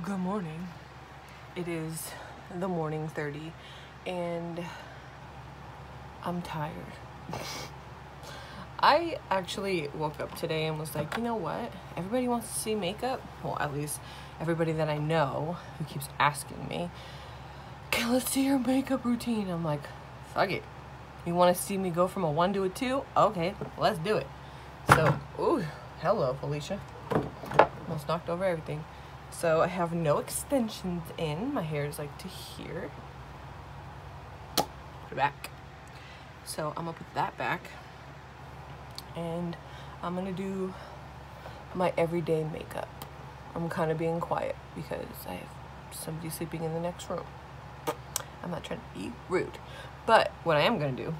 Good morning. It is the morning 30 and I'm tired. I actually woke up today and was like, you know what? Everybody wants to see makeup. Well, at least everybody that I know who keeps asking me, okay, let's see your makeup routine. I'm like, fuck it. You want to see me go from a 1 to a 2? Okay, let's do it. So, ooh, hello, Felicia. Almost knocked over everything. So I have no extensions in. My hair is like to here. Put it back. So I'm gonna put that back. And I'm gonna do my everyday makeup. I'm kind of being quiet because I have somebody sleeping in the next room. I'm not trying to be rude. But what I am gonna do,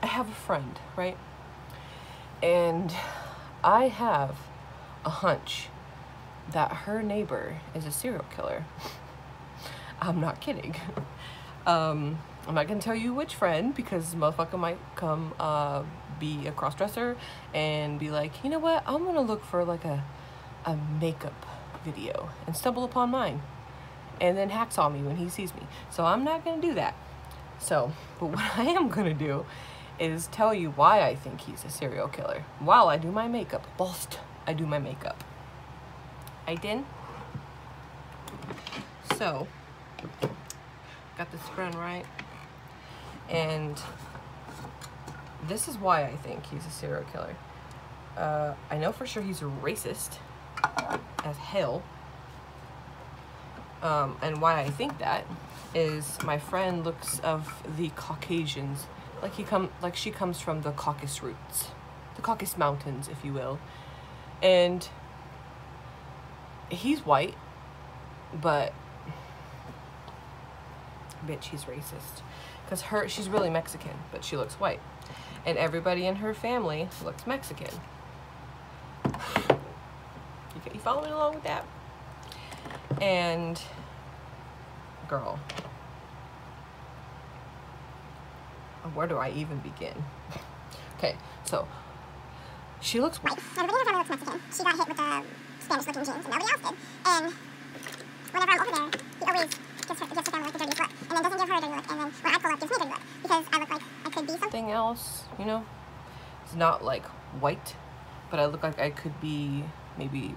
I have a friend, right? And I have a hunch that her neighbor is a serial killer. I'm not kidding. I'm not gonna tell you which friend because the motherfucker might come be a crossdresser and be like, you know what, I'm gonna look for like a makeup video and stumble upon mine and then hacksaw me when he sees me. So I'm not gonna do that. So, but what I am gonna do is tell you why I think he's a serial killer while I do my makeup. Whilst I do my makeup. I did. So, got this friend right. And this is why I think he's a serial killer. I know for sure he's a racist as hell. And why I think that is my friend looks of the Caucasians like she comes from the Caucasus roots, the Caucasus Mountains, if you will, and he's white, but bitch, he's racist because she's really Mexican, but she looks white, and everybody in her family looks Mexican. You following along with that? And girl, where do I even begin? Okay, so she looks white. Everybody in her family looks Mexican. She got hit with the Spanish-looking genes, and nobody else did. And whenever I'm over there, he always gives her family like the dirtiest look, and then doesn't give her a dirty look, and then when I pull up, gives me a dirty look because I look like I could be something else, you know. It's not like white, but I look like I could be maybe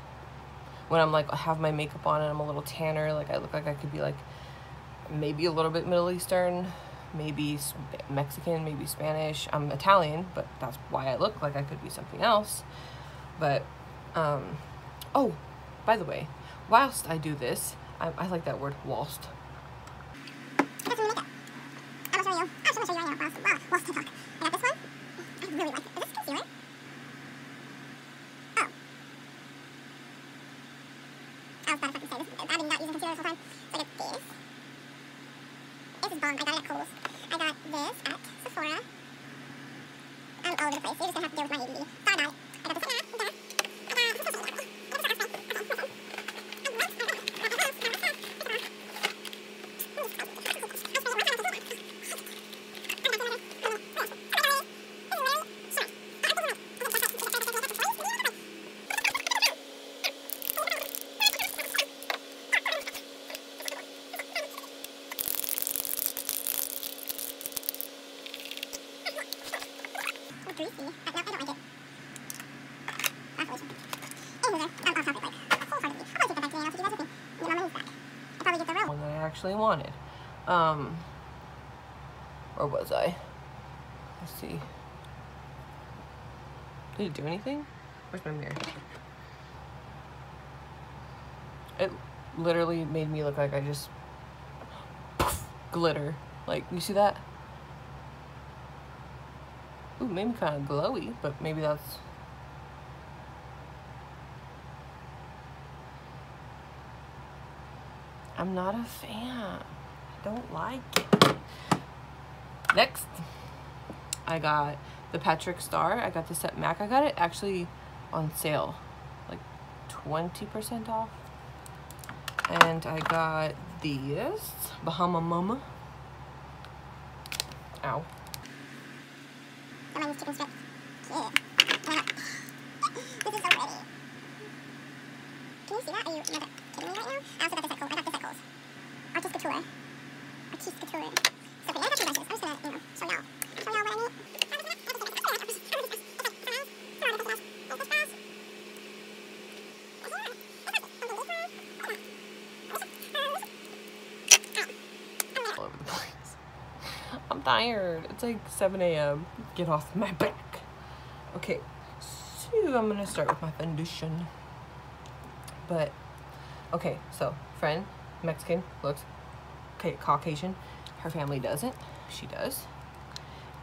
when I'm like I have my makeup on and I'm a little tanner. Like I look like I could be like maybe a little bit Middle Eastern. Maybe Mexican, maybe Spanish. I'm Italian, but that's why I look like I could be something else. But, oh, by the way, whilst I do this, I like that word, whilst. I'm going to show you right now, whilst I talk. I got this one. I really like it. Is this concealer? Oh. I was about to fucking say this. I've been not using concealer this whole time. So I got this. This is bomb. I got it at Kohl's. I got this at Sephora. I'm all over the place. You're just gonna have to deal with my ADD. Sorry about it. I got this at greasy. No, I don't like it. I'm off topic, like, wholeheartedly. I'm gonna take that back to Danielle to do that with me. And get my money's back. I'll probably get the real one that I actually wanted. Or was I? Let's see. Did it do anything? Where's my mirror? It literally made me look like I just poof, glitter. Like, you see that? Ooh, made me kind of glowy, but maybe that's... I'm not a fan. I don't like it. Next, I got the Patrick Starr. I got this at MAC. I got it actually on sale, like 20% off. And I got these Bahama Mama. Ow. Mine's chicken strips. Yeah. This is so pretty. Can you see that? Are you kidding me right now? I also got this at Kohl's. I got this at Kohl's. Artist Couture. Artist Couture. So, okay, I got some brushes. I'm just gonna, you know, show y'all what I need. All over the place. I'm tired. It's like 7 a.m. Get off my back. Okay, so I'm gonna start with my foundation. But, okay, so, friend, Mexican, looks, okay, Caucasian. Her family doesn't. She does.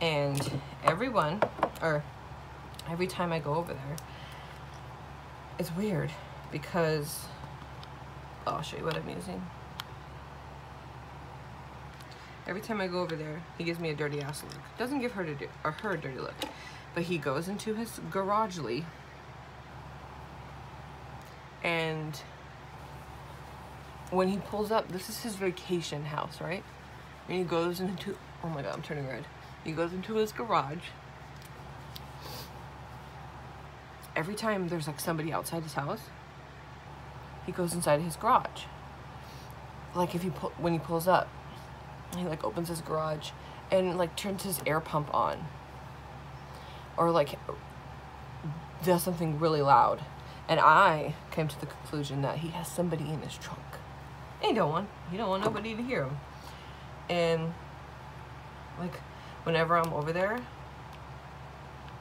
And everyone, or every time I go over there, it's weird because, I'll show you what I'm using. Every time I go over there, he gives me a dirty ass look. Doesn't give her a dirty look, but he goes into his garage-ly, and when he pulls up, this is his vacation house, right? And he goes into, oh my god, I'm turning red. He goes into his garage. Every time there's like somebody outside his house, he goes inside his garage. Like if when he pulls up, he like opens his garage and like turns his air pump on, or like does something really loud. And I came to the conclusion that he has somebody in his trunk. And he don't want nobody to hear him. And like whenever I'm over there,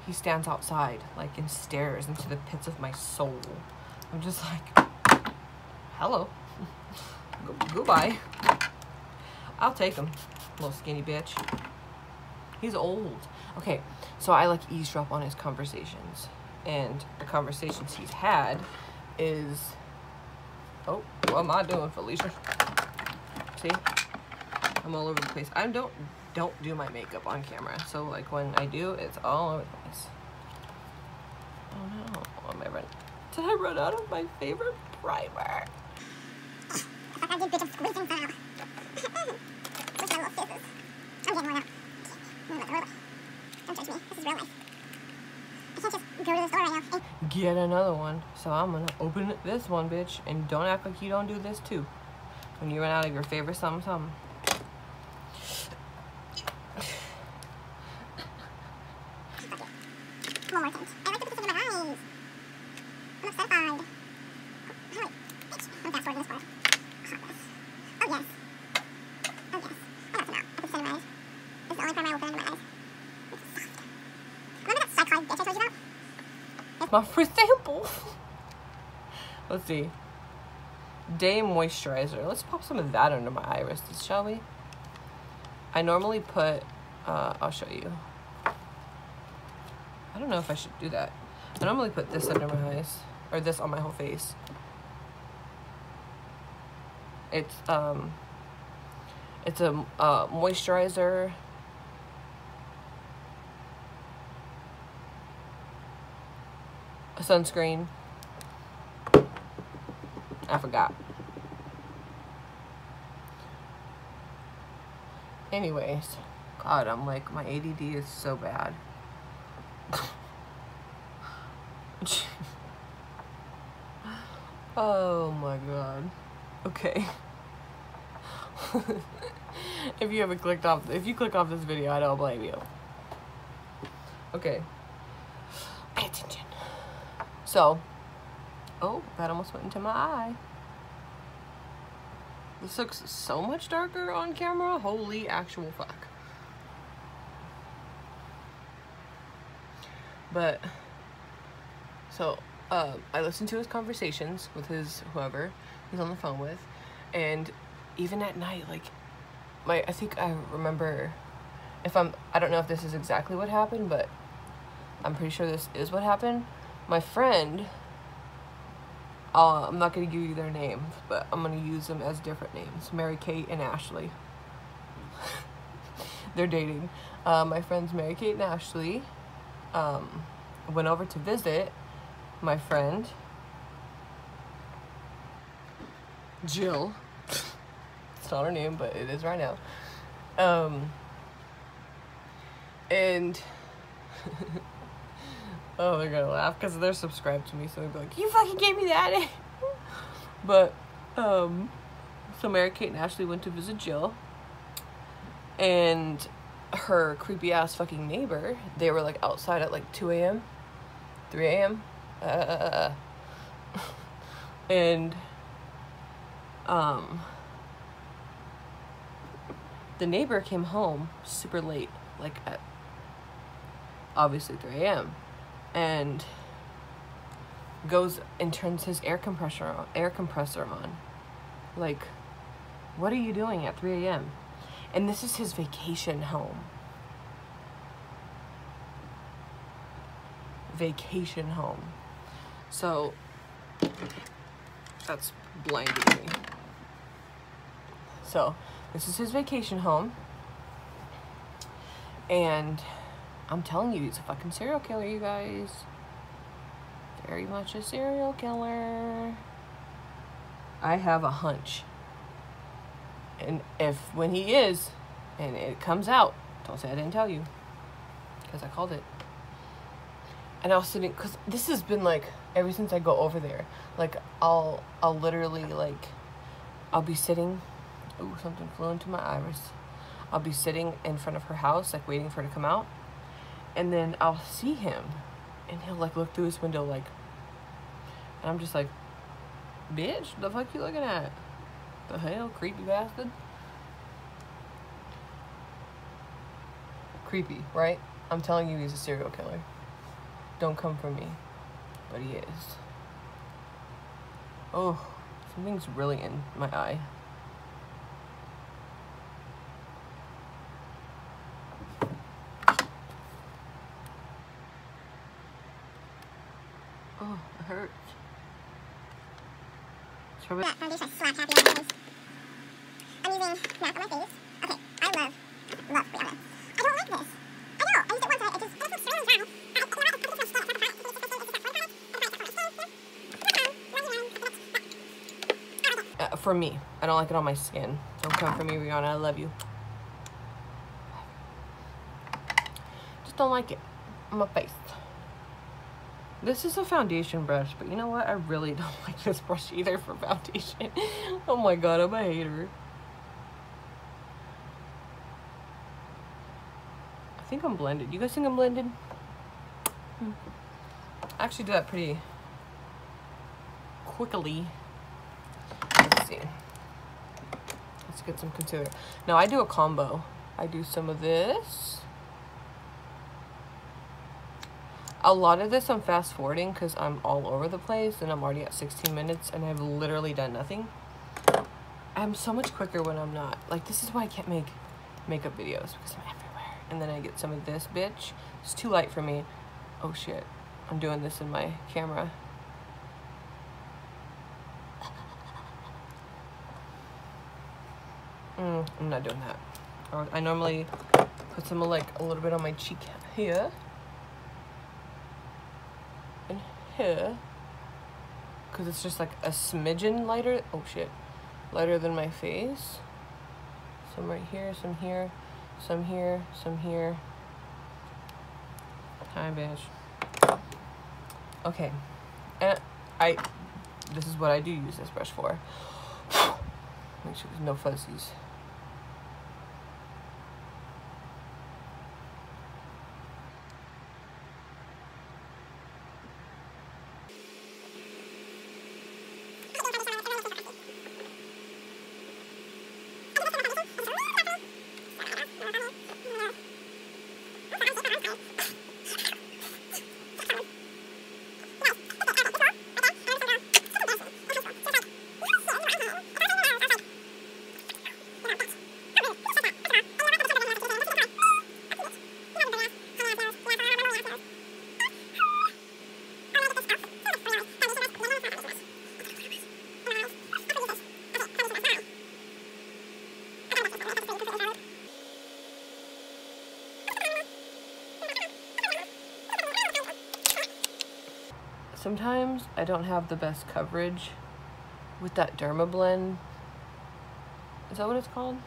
he stands outside like and stares into the pits of my soul. I'm just like, hello. Goodbye. I'll take him, little skinny bitch. He's old. Okay, so I like eavesdrop on his conversations. And the conversations he's had is, oh, what am I doing, Felicia? See? I'm all over the place. I don't do my makeup on camera. So like when I do, it's all over the place. Oh no, did I run out of my favorite primer? I did bit of squeezing file. Look at my little faces. I'm getting one out. Don't judge me. This is real life. I can't just go to the store right now. Get another one. So I'm gonna open this one, bitch, and don't act like you don't do this too. When you run out of your favorite something. One more thing. I like to put this under my eyes. I'm not satisfied. Oh, bitch. I'm fast forwarding this part. Oh yes. Oh yes. I got some out. I put this under my eyes. This is the only primer I will put under my eyes. It's soft. Remember that cycloid bitch I told you about? My first sample. Let's see. Day moisturizer. Let's pop some of that under my irises, shall we? I normally put, I'll show you. I don't know if I should do that. I normally put this under my eyes, or this on my whole face. It's a moisturizer. A sunscreen. I forgot. Anyways, God, I'm like, my ADD is so bad. Oh my God. Okay. If you click off this video, I don't blame you. Okay. Pay attention. So, oh, that almost went into my eye. This looks so much darker on camera. Holy actual fuck. But, so, I listened to his conversations with whoever he's on the phone with, and even at night, like, I think I remember, I don't know if this is exactly what happened, but I'm pretty sure this is what happened. My friend, I'm not going to give you their names, but I'm going to use them as different names. Mary Kate and Ashley. They're dating. My friends Mary Kate and Ashley went over to visit my friend Jill. It's not her name, but it is right now. And oh, they're gonna laugh because they're subscribed to me, so they'll be like, you fucking gave me that. But, so Mary Kate and Ashley went to visit Jill, and her creepy ass fucking neighbor, they were like outside at like 2 a.m., 3 a.m., and, the neighbor came home super late, like at obviously 3 a.m., and goes and turns his air compressor on. Like, what are you doing at 3 a.m.? And this is his vacation home. Vacation home. So that's blinding me. So this is his vacation home, and I'm telling you, he's a fucking serial killer, you guys. Very much a serial killer. I have a hunch. And when he is, and it comes out, don't say I didn't tell you, because I called it. And I was sitting, because this has been like, ever since I go over there, like, I'll literally, like, I'll be sitting, ooh, something flew into my iris. I'll be sitting in front of her house, like, waiting for her to come out, and then I'll see him, and he'll, like, look through his window, like, and I'm just like, bitch, the fuck you looking at? The hell, creepy bastard. Creepy, right? I'm telling you, he's a serial killer. Don't come for me, but he is. Oh, something's really in my eye. Oh, it hurts. That foundation slap happy on my face. I'm using MAC on my face. Okay, I love Brianna. I don't like this. I know, I used it once and it just looks really dry. For me, I don't like it on my skin. Don't come for me, Rihanna. I love you. Just don't like it on my face. This is a foundation brush, but you know what? I really don't like this brush either for foundation. Oh my god, I'm a hater. I think I'm blended. You guys think I'm blended? I actually do that pretty quickly. Let's see. Let's get some concealer. Now I do a combo. I do some of this. A lot of this I'm fast forwarding because I'm all over the place and I'm already at 16 minutes and I've literally done nothing. I'm so much quicker when I'm not. Like, this is why I can't make makeup videos, because I'm everywhere. And then I get some of this bitch. It's too light for me. Oh shit. I'm doing this in my camera. I'm not doing that. I normally put some like a little bit on my cheek here. And here. Because it's just like a smidgen lighter. Oh shit. Lighter than my face. Some right here, some here, some here, some here. Hi, bitch. Okay. And this is what I do use this brush for. Make sure there's no fuzzies. Sometimes I don't have the best coverage with that Derma blend. Is that what it's called?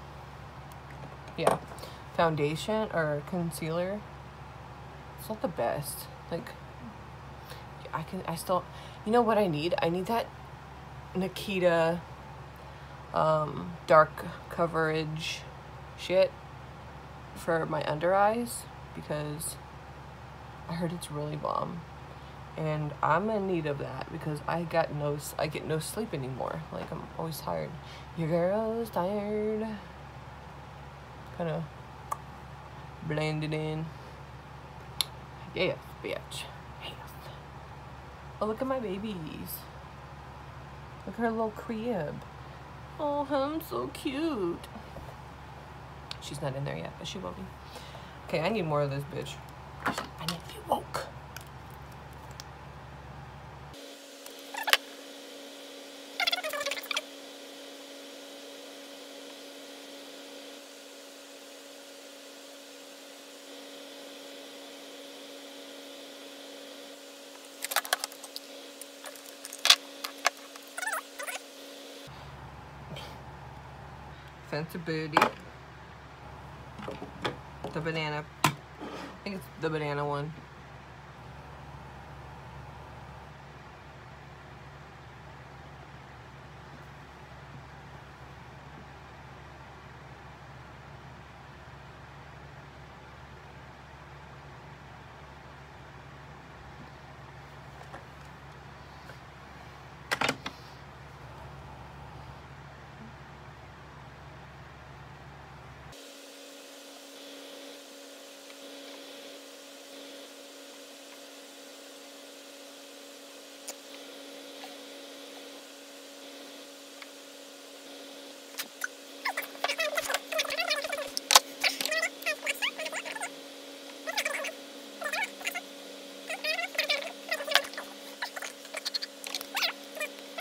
Yeah. Foundation or concealer. It's not the best. Like, I still, you know what I need? I need that Nikita dark coverage shit for my under eyes because I heard it's really bomb, and I'm in need of that because I get no sleep anymore. Like, I'm always tired. Your girl's tired. Kind of blend it in. Yes, bitch. Yes. Oh, look at my babies. Look at her little crib. Oh, I'm so cute. She's not in there yet, but she will be. Okay, I need more of this bitch. I need to be woke. Fancy booty. The banana. I think it's the banana one.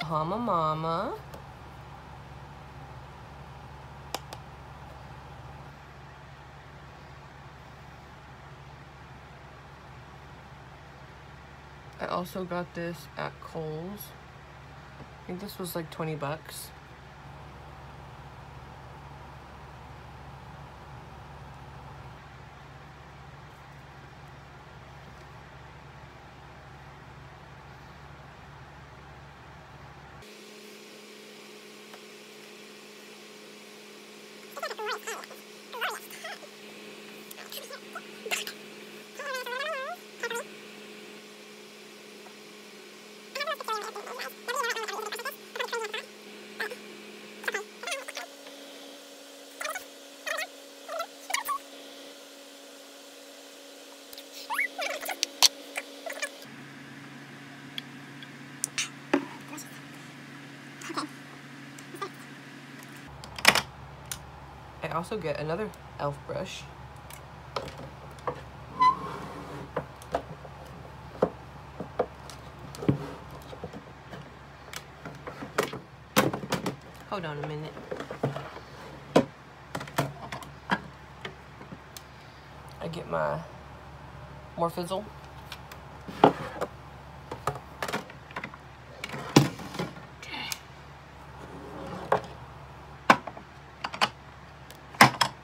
Mama. I also got this at Kohl's. I think this was like 20 bucks. I also get another e.l.f. brush. Hold on a minute. I get my Morphe.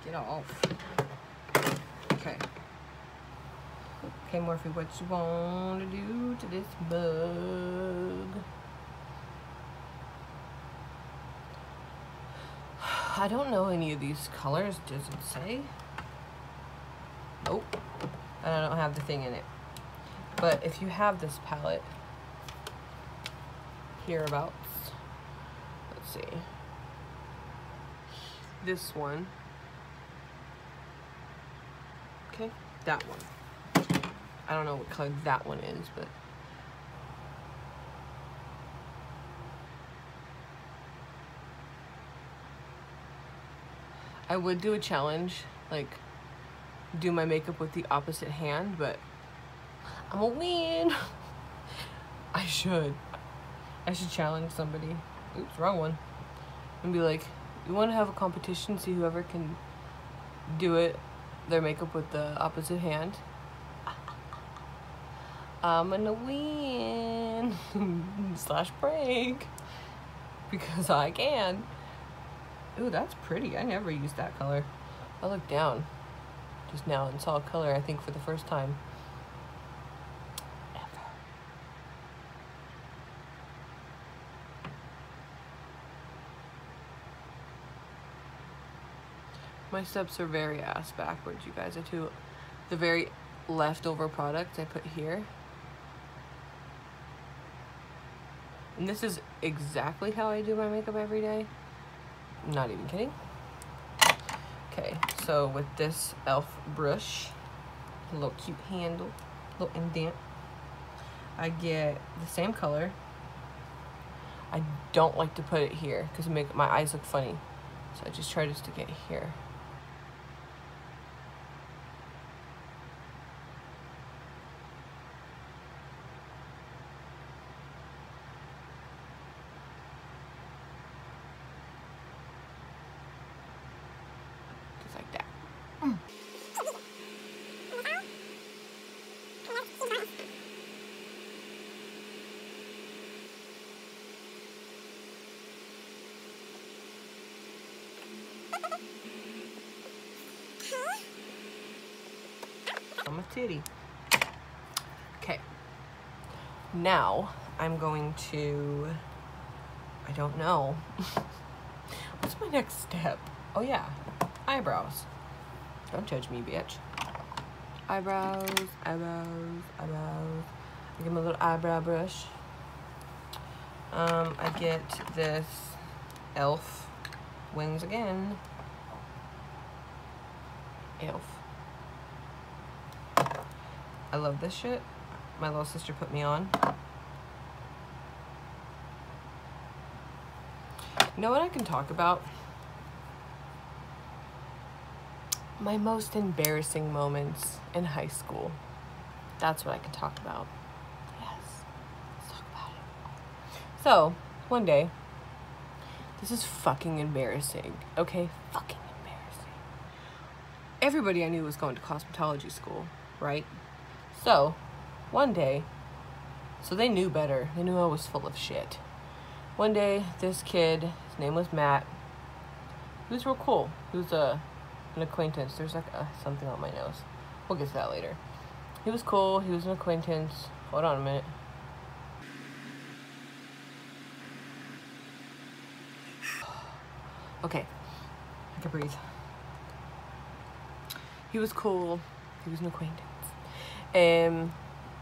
Get off. Okay. Okay, Morphe, what you want to do to this mug? I don't know any of these colors. Does it say? Nope. And I don't have the thing in it. But if you have this palette, hereabouts, let's see. This one. Okay, that one. I don't know what color that one is, but I would do a challenge, like do my makeup with the opposite hand, but I'm a win. I should challenge somebody. Oops, wrong one. And be like, you want to have a competition, see whoever can do it, their makeup with the opposite hand. I'm gonna win. / prank. Because I can. Ooh, that's pretty. I never used that color. I looked down just now and saw a color, I think, for the first time ever. My steps are very ass backwards, you guys. I do the very leftover product I put here. And this is exactly how I do my makeup every day. I'm not even kidding. Okay, so with this e.l.f. brush, a little cute handle, a little indent, I get the same color. I don't like to put it here because it makes my eyes look funny. So I just try to stick it here. Just like that. I'm a titty. Okay. Now I'm going to, I don't know. What's my next step? Oh yeah, eyebrows. Don't judge me, bitch. Eyebrows, eyebrows, eyebrows. I give them a little eyebrow brush. I get this e.l.f. Wings Again. e.l.f. I love this shit. My little sister put me on. You know what I can talk about? My most embarrassing moments in high school. That's what I can talk about. Yes, let's talk about it. So, one day, this is fucking embarrassing, okay? Fucking embarrassing. Everybody I knew was going to cosmetology school, right? So, one day, so they knew better. They knew I was full of shit. One day, this kid, his name was Matt. He was real cool. He was an acquaintance. There's like something on my nose. We'll get to that later. He was cool. He was an acquaintance. Hold on a minute. Okay, I can breathe. He was cool. He was an acquaintance. And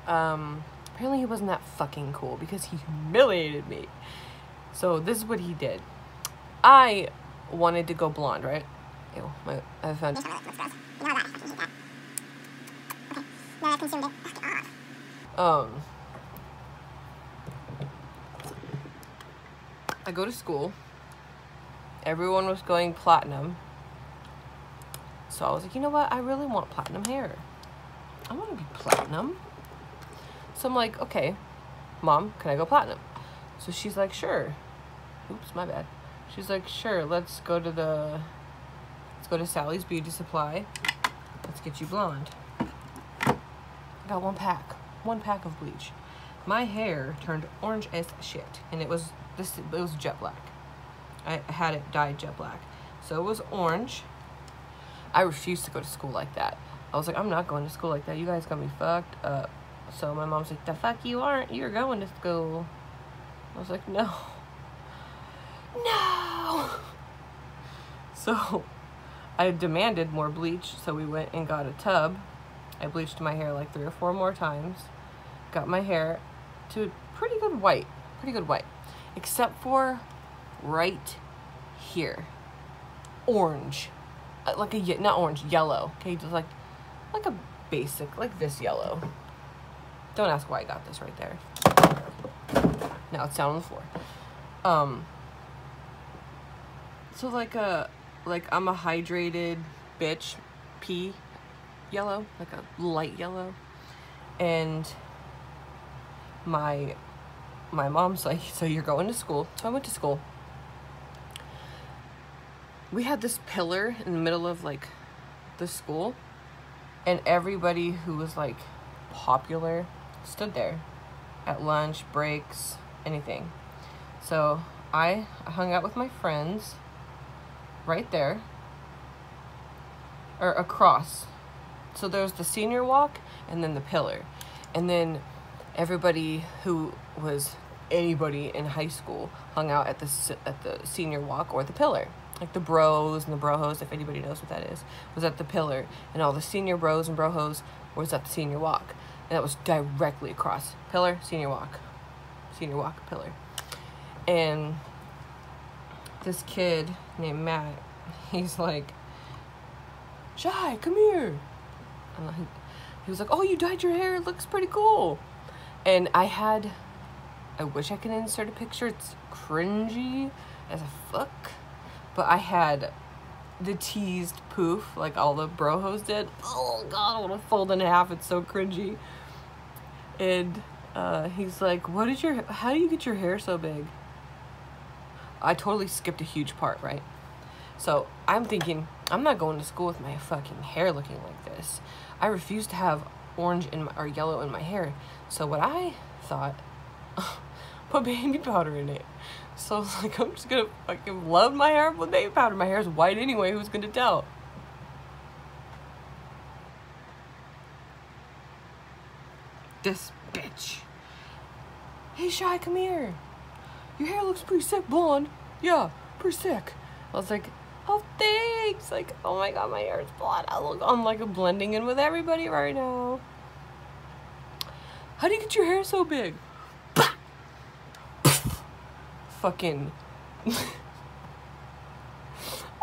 apparently he wasn't that fucking cool because he humiliated me. So this is what he did. I wanted to go blonde, right? Ew, I found. You know how that I fucking hate that. Okay, now I consumed it. Fuck off. I go to school. Everyone was going platinum. So I was like, you know what? I really want platinum hair. I want to be platinum. So I'm like, okay, Mom, can I go platinum? So she's like, sure. Oops, my bad. She's like, sure, let's go to Sally's Beauty Supply. Let's get you blonde. I got one pack of bleach. My hair turned orange as shit, and it was jet black. I had it dyed jet black. So it was orange. I refused to go to school like that. I was like, I'm not going to school like that. You guys got me fucked up. So my mom's like, the fuck you aren't. You're going to school. I was like, no. No. So I demanded more bleach. So we went and got a tub. I bleached my hair like 3 or 4 more times. Got my hair to a pretty good white. Except for right here. Orange. Like not orange, yellow. Okay, just like a basic, like this yellow. Don't ask why I got this right there. Now it's down on the floor. So like I'm a hydrated bitch, pea yellow, like a light yellow. And my mom's like, so you're going to school. So I went to school. We had this pillar in the middle of like the school, and everybody who was like popular stood there at lunch, breaks, anything. So I hung out with my friends right there, or across. So there was the senior walk and then the pillar, and then everybody who was anybody in high school hung out at the senior walk or the pillar. like the bros and the brohos, if anybody knows what that is, was at the pillar, and all the senior bros and brohos was at the senior walk, and that was directly across pillar, senior walk, pillar. And this kid named Matt, he's like, Shy, come here. And he was like, oh, you dyed your hair, it looks pretty cool. And I wish I could insert a picture, it's cringy as a fuck, but I had the teased poof like all the brohos did. Oh god, I want to fold in half, it's so cringy. And he's like, how do you get your hair so big? I totally skipped a huge part, right? So I'm thinking, I'm not going to school with my fucking hair looking like this. I refuse to have orange or yellow in my hair. So what I thought, put baby powder in it. So I was like, I'm just gonna fucking load my hair up with baby powder. My hair's white anyway, who's gonna tell? This bitch. Hey, Shy, come here. Your hair looks pretty sick, blonde. Yeah, pretty sick. I was like, oh, thanks. Like, oh my god, my hair is blonde. I'm like blending in with everybody right now. How do you get your hair so big? Fucking.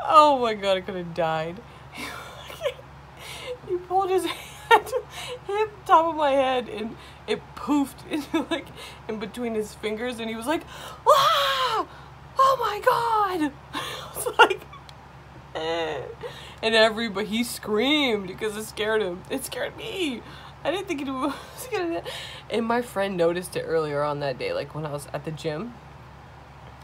Oh my god, I could have died. He pulled his hand, hit the top of my head, and it poofed into like in between his fingers, and he was like, ah! Oh my god! I was like, eh. And but he screamed because it scared him. It scared me. I didn't think it was gonna. And my friend noticed it earlier on that day, like when I was at the gym,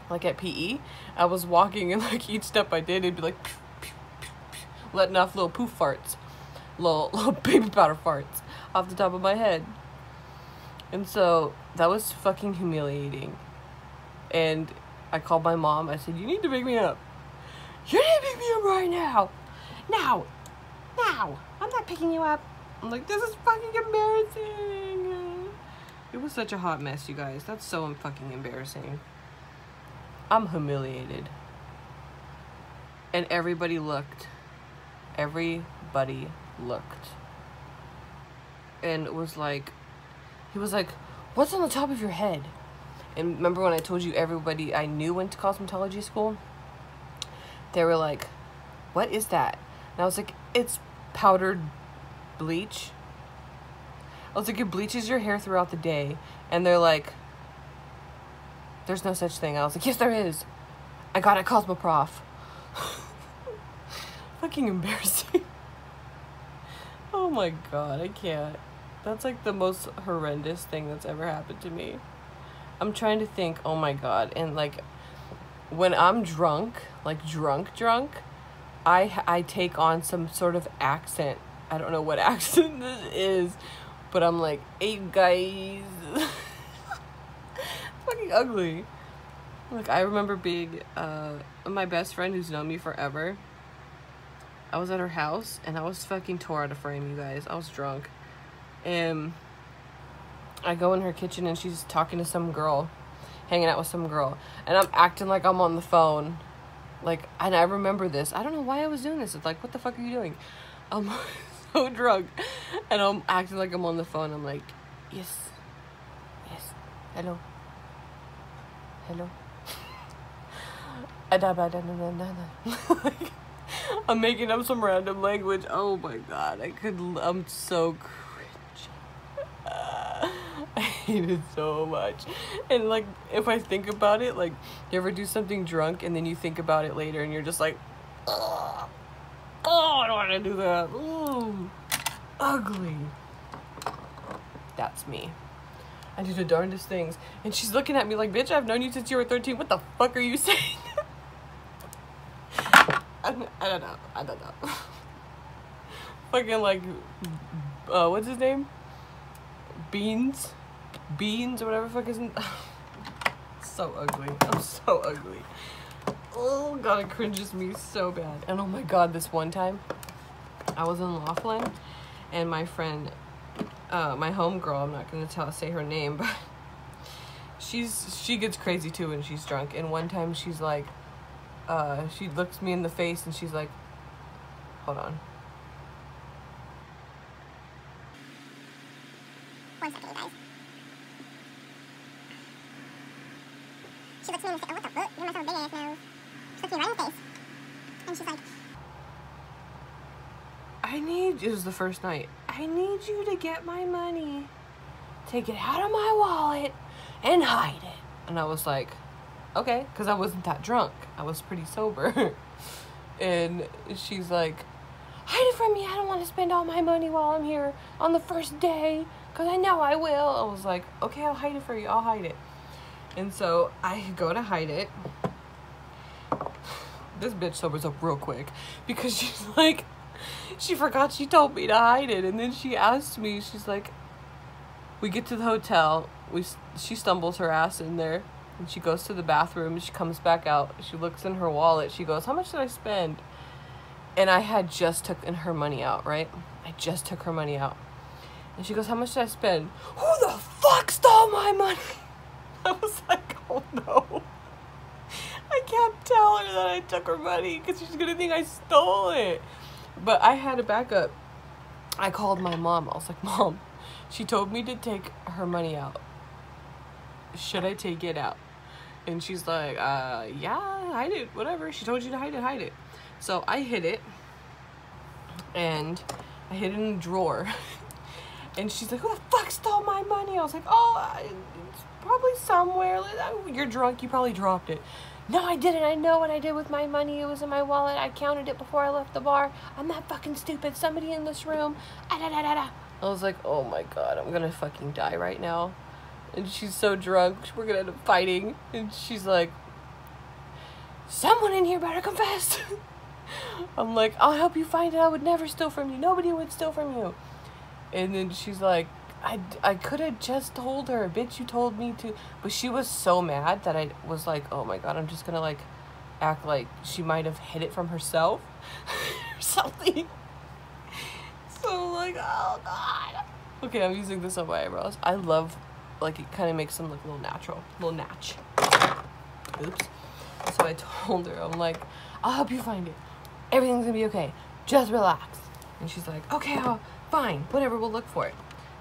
like at PE. I was walking, and like each step I did, it'd be like, pew, pew, pew, pew, letting off little poof farts, little baby powder farts off the top of my head. And so that was fucking humiliating. And I called my mom. I said, you need to pick me up. You need to pick me up right now. Now. I'm not picking you up. I'm like, this is fucking embarrassing. It was such a hot mess, you guys. That's so fucking embarrassing. I'm humiliated. And everybody looked. Everybody looked. And it was like, he was like, what's on the top of your head? And remember when I told you everybody I knew went to cosmetology school? They were like, what is that? And I was like, it's powdered bleach. I was like, it bleaches your hair throughout the day. And they're like, there's no such thing. I was like, yes, there is. I got it, Cosmoprof. Fucking embarrassing. Oh my god, I can't. That's like the most horrendous thing that's ever happened to me. I'm trying to think, oh my god, and like when I'm drunk, like drunk, I take on some sort of accent. I don't know what accent this is, but I'm like, hey guys. Fucking ugly. Like I remember being my best friend who's known me forever. I was at her house and I was fucking tore out of frame, you guys. I was drunk. And I go in her kitchen and she's talking to some girl, hanging out with some girl, and I'm acting like I'm on the phone. Like, and I remember this. I don't know why I was doing this. It's like, what the fuck are you doing? I'm so drunk, and I'm acting like I'm on the phone. I'm like, yes, hello. Like, I'm making up some random language. Oh my god, I'm so cringe. I hate it so much. And like, if I think about it, like, you ever do something drunk and then you think about it later and you're just like, oh, I don't want to do that. Ooh, ugly. That's me. I do the darndest things. And she's looking at me like, bitch, I've known you since you were 13. What the fuck are you saying? I don't know. Fucking like, what's his name? Beans or whatever the fuck is so ugly. I'm so ugly. Oh god, it cringes me so bad. And oh my god, this one time I was in Laughlin and my friend, my homegirl, I'm not gonna say her name, but she gets crazy too when she's drunk. And one time she's like, she looks me in the face and she's like, hold on. One second, you guys. She looks me in the face. Oh, what the fuck? You must have a big ass nose. She looks me right in the face. And she's like, it was the first night. I need you to get my money. Take it out of my wallet and hide it. And I was like, okay, because I wasn't that drunk. I was pretty sober. And she's like, hide it from me. I don't want to spend all my money while I'm here on the first day, because I know I will. I was like, okay, I'll hide it for you. I'll hide it. And so I go to hide it. This bitch sobers up real quick because she's like, she forgot she told me to hide it. And then she asked me, she's like, we get to the hotel. She stumbles her ass in there. And she goes to the bathroom. She comes back out. She looks in her wallet. She goes, how much did I spend? And I had just taken her money out, right? I just took her money out. And she goes, how much did I spend? Who the fuck stole my money? I was like, oh no. I can't tell her that I took her money because she's going to think I stole it. But I had a backup. I called my mom. I was like, Mom, she told me to take her money out. Should I take it out? And she's like, yeah, hide it, whatever. She told you to hide it. So I hid it. And I hid it in a drawer. And she's like, who the fuck stole my money? I was like, oh, it's probably somewhere. You're drunk, you probably dropped it. No, I didn't. I know what I did with my money. It was in my wallet. I counted it before I left the bar. I'm not fucking stupid. Somebody in this room. I was like, oh my God, I'm gonna fucking die right now. And she's so drunk, we're gonna end up fighting. And she's like, someone in here better confess. I'm like, I'll help you find it. I would never steal from you. Nobody would steal from you. And then she's like, I could have just told her, bitch, you told me to. But she was so mad that I was like, oh my God, I'm just gonna like act like she might have hid it from herself or something. So like, oh God. Okay, I'm using this on my eyebrows. I love, like, it kind of makes them look a little natural, a little natch. Oops. So I told her, I'm like, I'll help you find it. Everything's gonna be okay. Just relax. And she's like, okay, fine, whatever, we'll look for it.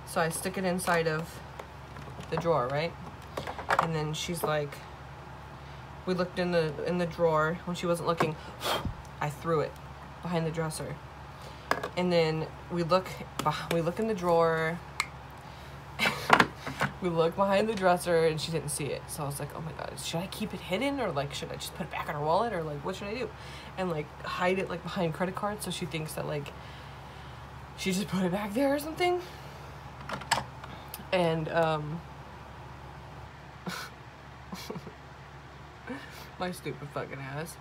So I stick it inside of the drawer, right? And then she's like, we looked in the drawer. When she wasn't looking, I threw it behind the dresser. And then we look in the drawer. We look behind the dresser and she didn't see it. So I was like, oh my God, should I keep it hidden, or like should I just put it back in her wallet, or like what should I do? And like hide it like behind credit cards so she thinks that like she just put it back there or something. And my stupid fucking ass.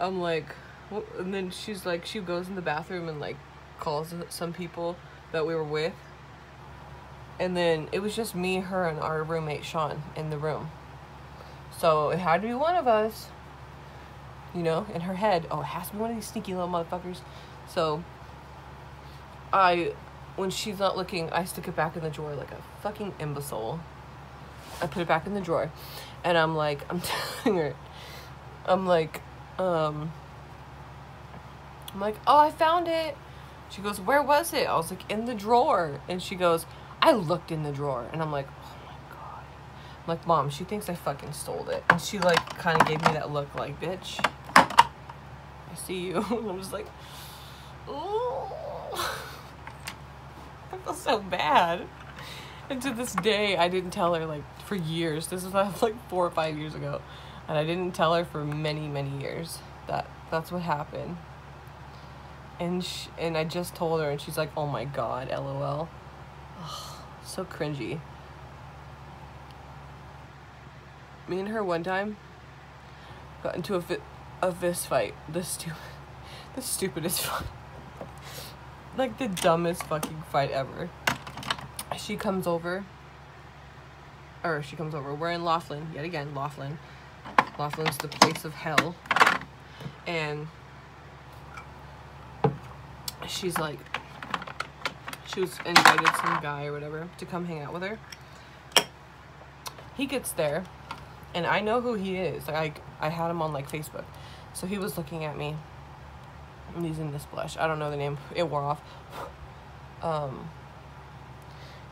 I'm like, well, and then she's like, she goes in the bathroom and like calls some people that we were with. And then it was just me, her, and our roommate Sean in the room. So it had to be one of us, you know, in her head. Oh, it has to be one of these sneaky little motherfuckers. So when she's not looking, I stick it back in the drawer like a fucking imbecile. I put it back in the drawer. And I'm like, I'm telling her, I'm like, oh, I found it. She goes, where was it? I was like, in the drawer. And she goes, I looked in the drawer. And I'm like, oh my God. I'm like, Mom, she thinks I fucking stole it. And she like kind of gave me that look like, bitch, I see you. And I'm just like, oh, I feel so bad. And to this day, I didn't tell her, like, for years. This was like 4 or 5 years ago. And I didn't tell her for many, many years that that's what happened. And I just told her, and she's like, oh my God, LOL. Ugh, so cringy. Me and her one time got into a fist fight. The stupidest fight. Like the dumbest fucking fight ever. She comes over. We're in Laughlin, yet again, Laughlin. Laughlin's the place of hell. And she's like, she was invited some guy or whatever to come hang out with her. He gets there, and I know who he is. Like, I had him on like Facebook. So he was looking at me. I'm using this blush. I don't know the name. It wore off.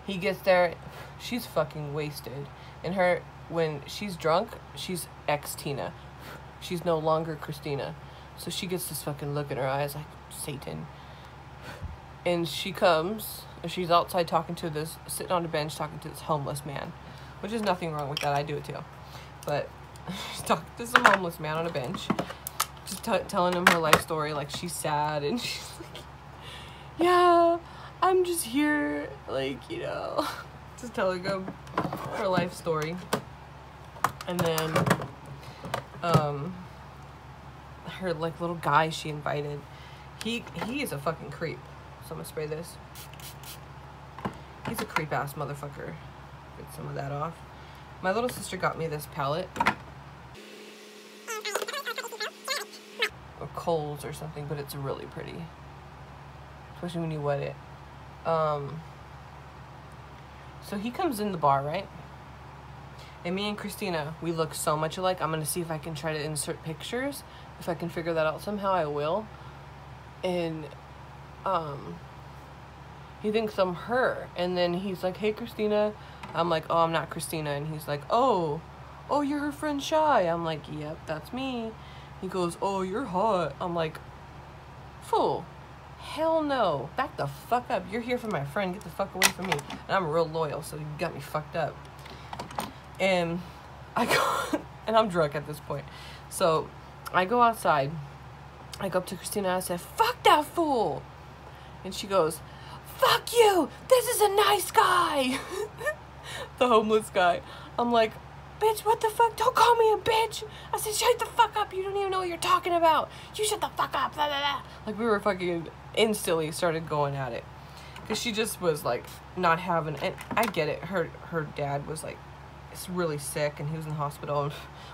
He gets there. She's fucking wasted. And when she's drunk, she's ex-Tina. She's no longer Christina. So she gets this fucking look in her eyes like, Satan. And she comes, and she's outside sitting on a bench talking to this homeless man. Which is nothing wrong with that. I do it too. But she's talking to some homeless man on a bench. Just telling him her life story. Like, she's sad. And she's like, yeah, I'm just here. Like, you know. Just telling him her life story. And then, her, like, little guy she invited. He is a fucking creep. So I'm gonna spray this. He's a creep ass motherfucker. Get some of that off. My little sister got me this palette. Or Kohl's or something, but it's really pretty. Especially when you wet it. So he comes in the bar, right? And me and Christina, we look so much alike. I'm gonna see if I can try to insert pictures. If I can figure that out somehow, I will. And he thinks I'm her. And then he's like, hey, Christina. I'm like, oh, I'm not Christina. And he's like, oh, you're her friend Shy. I'm like, yep, that's me. He goes, oh, you're hot. I'm like, fool. Hell no. Back the fuck up. You're here for my friend. Get the fuck away from me. And I'm real loyal, so you got me fucked up. And I go, and I'm drunk at this point. So I go outside. I go up to Christina and I say, fuck that fool. And she goes, fuck you. This is a nice guy. The homeless guy. I'm like, bitch, what the fuck? Don't call me a bitch. I said, shut the fuck up. You don't even know what you're talking about. You shut the fuck up. Blah, blah, blah. Like, we were fucking instantly started going at it. Because she just was, like, not having... And I get it. Her dad was, like, really sick. And he was in the hospital. And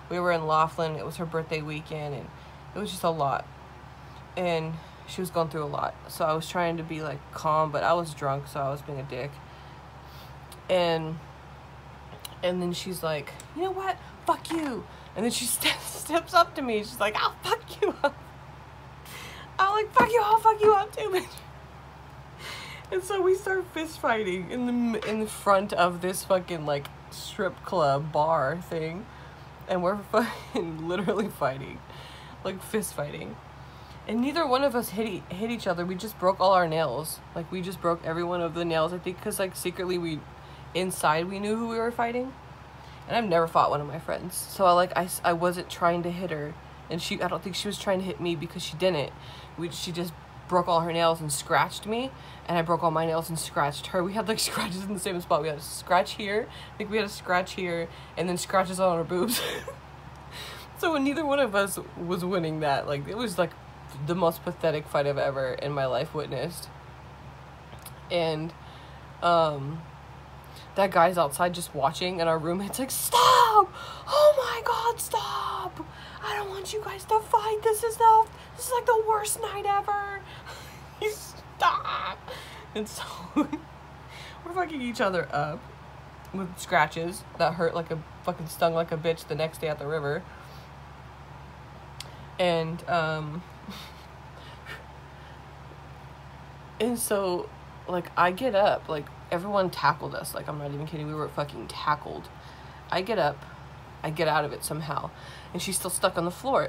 we were in Laughlin. It was her birthday weekend. And it was just a lot. And she was going through a lot. So I was trying to be, like, calm. But I was drunk, so I was being a dick. And then she's like, you know what? Fuck you. And then she steps up to me. She's like, I'll fuck you up. I'm like, fuck you, I'll fuck you up too, bitch. And so we start fist fighting in the front of this fucking, like, strip club bar thing. And we're fucking literally fighting. Like, fist fighting. And neither one of us hit each other. We just broke all our nails. Like, we just broke every one of the nails, I think, because, like, secretly inside we knew who we were fighting. And I've never fought one of my friends. So I wasn't trying to hit her. And I don't think she was trying to hit me because she didn't. She just broke all her nails and scratched me. And I broke all my nails and scratched her. We had, like, scratches in the same spot. We had a scratch here. I think we had a scratch here. And then scratches on our boobs. So when neither one of us was winning that, like, it was, like, the most pathetic fight I've ever in my life witnessed. And, that guy's outside just watching, and our roommate's like, stop! Oh my god, stop! I don't want you guys to fight. This is like the worst night ever. Stop! And so we're fucking each other up with scratches that hurt like a fucking stung like a bitch the next day at the river. And and so, like, I get up, like, everyone tackled us. Like, I'm not even kidding. We were fucking tackled. I get up. I get out of it somehow. And she's still stuck on the floor.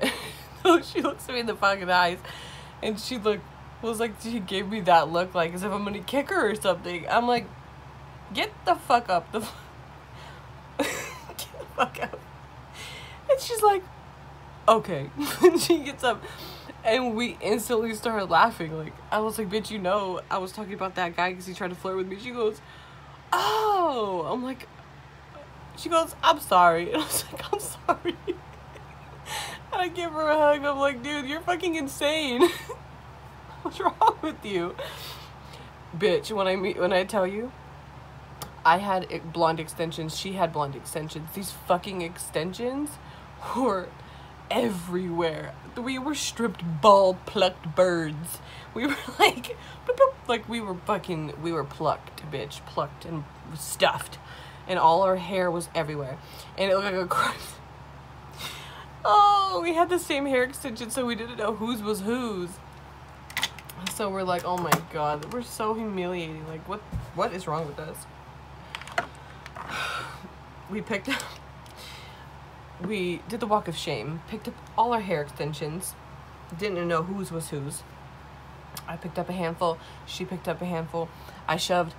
So she looks at me in the fucking eyes. And she she gave me that look, like, as if I'm gonna kick her or something. I'm like, get the fuck up. Get the fuck up. And she's like, okay. And she gets up. And we instantly started laughing. Like, I was like, bitch, you know, I was talking about that guy because he tried to flirt with me. She goes, oh. I'm like, she goes, I'm sorry. And I was like, I'm sorry. And I give her a hug. I'm like, dude, you're fucking insane. What's wrong with you? Bitch, when I tell you, I had blonde extensions. She had blonde extensions. These fucking extensions were everywhere. We were stripped, bald, plucked birds. We were like, bloop, bloop, like we were plucked, bitch, plucked and stuffed, and all our hair was everywhere, and it looked like a Oh, we had the same hair extension, so we didn't know whose was whose. So we're like, oh my god, we're so humiliating. Like, what is wrong with us? We did the walk of shame, picked up all our hair extensions, didn't know whose was whose. I picked up a handful, she picked up a handful. I shoved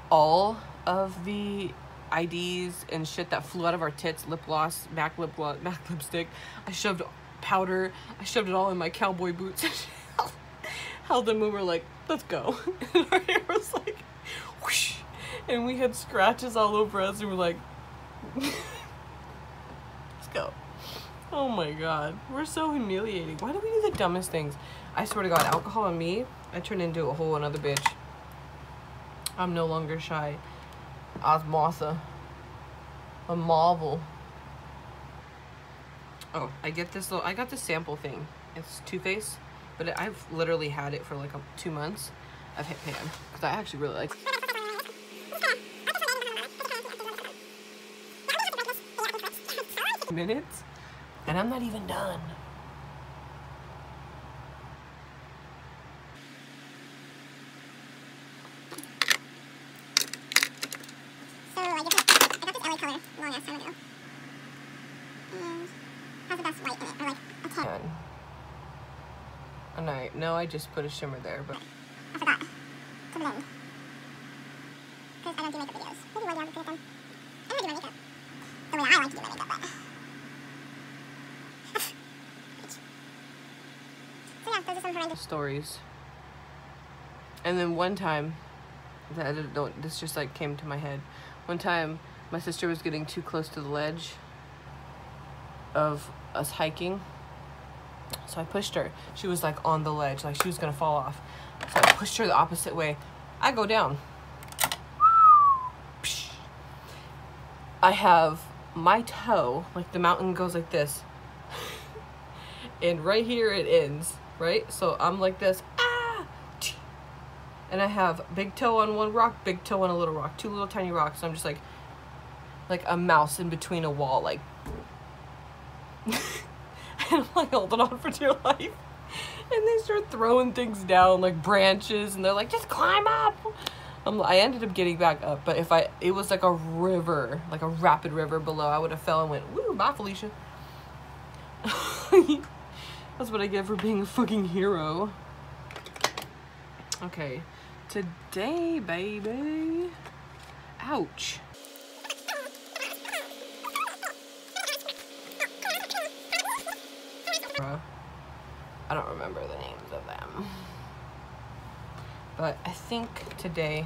all of the IDs and shit that flew out of our tits, lip gloss, MAC lipstick. I shoved powder, I shoved it all in my cowboy boots. Held them and we were like, let's go. And our hair was like, whoosh. And we had scratches all over us and we're like, let's go. Oh my god, we're so humiliating. Why do we do the dumbest things? I swear to god, alcohol on me, I turn into a whole another bitch. I'm no longer shy. Osmosa. A marvel. Oh, I got this sample thing. It's Too Faced, but I've literally had it for like 2 months. I've hit pan because I actually really like minutes, and I'm not even done. So I got this LA color long ass time ago. And has the best white in it, or like a tan. And I just put a shimmer there, but I forgot to blend. Because I don't do makeup videos. Maybe one day I'll get it done. I don't do my makeup the way I like to do my makeup, but... So yeah, those are some horrendous stories. And then one time, this just like came to my head. One time, my sister was getting too close to the ledge of us hiking. So I pushed her. She was like on the ledge, like she was gonna fall off. So I pushed her the opposite way. I go down. I have my toe, like the mountain goes like this. And right here it ends, right? So I'm like this, ah! And I have big toe on one rock, big toe on a little rock, 2 little tiny rocks. So I'm just like a mouse in between a wall, like. And I'm like holding on for dear life. And they start throwing things down, like branches, and they're like, just climb up. I ended up getting back up, but it was like a river, like a rapid river below, I would have fell and went, woo, bye Felicia. That's what I get for being a fucking hero. Okay, today, baby. Ouch. I don't remember the names of them. But I think today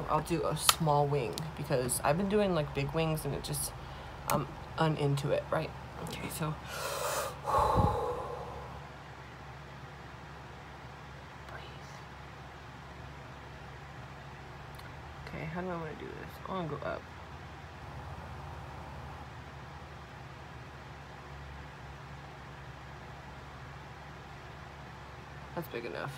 I'll do a small wing because I've been doing like big wings and it just, I'm uninto it, right? Okay, so. Breathe. Okay, how do I want to do this? I want to go up. That's big enough.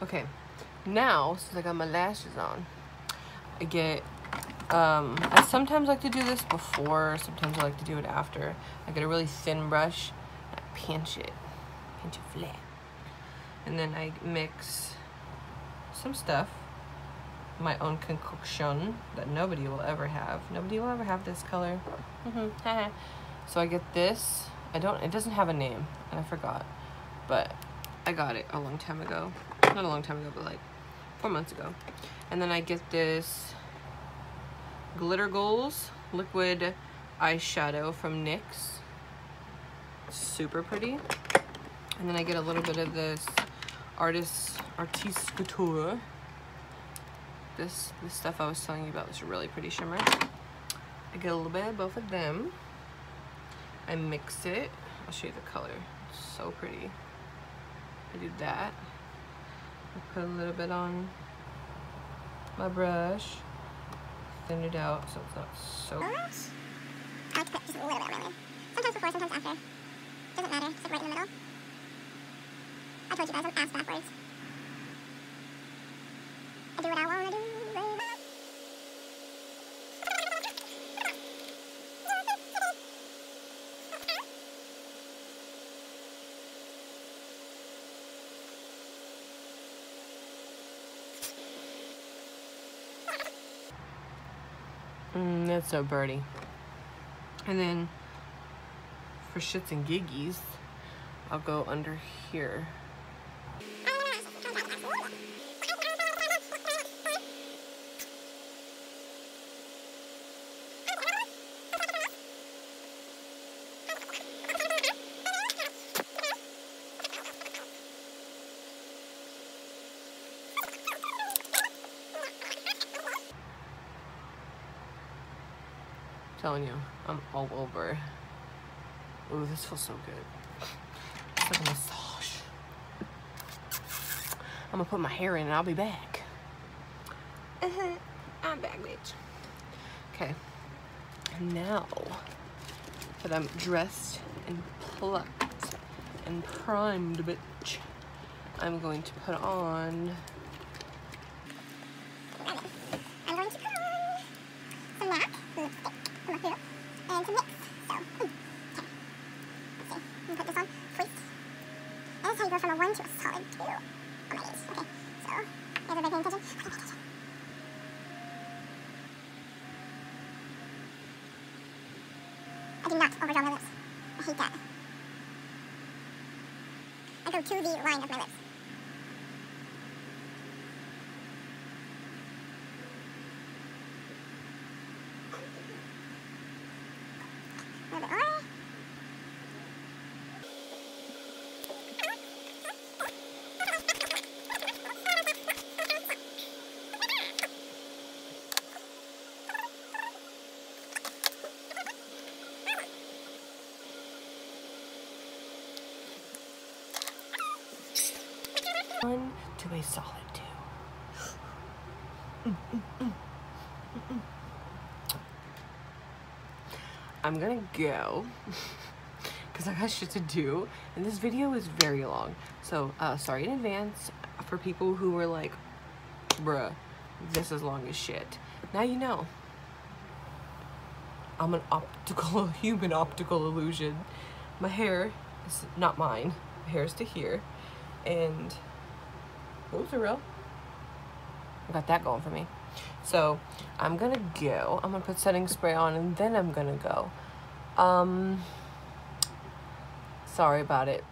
Okay, now since I got my lashes on, I get I sometimes like to do this before, sometimes I like to do it after. I get a really thin brush and I pinch it flat, and then I mix some stuff, my own concoction that nobody will ever have. Nobody will ever have this color. So I get this. It doesn't have a name, and I forgot, but I got it a long time ago. Not a long time ago, but like 4 months ago. And then I get this Glitter Goals liquid eyeshadow from NYX. Super pretty. And then I get a little bit of this Artiste Couture. This stuff I was telling you about, this really pretty shimmer. I get a little bit of both of them. I mix it. I'll show you the color. It's so pretty. I do that. I put a little bit on my brush. Thin it out so it's not so... I like to put just a little bit on my lid. Sometimes before, sometimes after. Doesn't matter, just like right in the middle. I told you guys, I'm ass backwards. I do what I want to do. That's so birdie. And then for shits and giggies, I'll go under here. Telling you, I'm all over. Ooh, this feels so good. It's like a massage. I'm gonna put my hair in and I'll be back. I'm back, bitch. Okay. And now that I'm dressed and plucked and primed, bitch, I'm going to put on... I'm going to put on some MAC lipstick. And to mix. So, okay. Let's see. I'm gonna put this on first. And that's how you go from a 1 to a solid 2 on my face. Okay. So, everybody paying attention? Pay attention. I do not overdraw my lips. I hate that. I go to the line of my lips. A little bit more. One to a solid 2. I'm gonna go because I got shit to do, and this video is very long, so sorry in advance for people who were like, bruh, this is long as shit. Now you know. I'm an human optical illusion. My hair is not mine. My hair is to here, and those are real. I got that going for me. So I'm gonna go. I'm gonna put setting spray on, and then I'm gonna go. Sorry about it.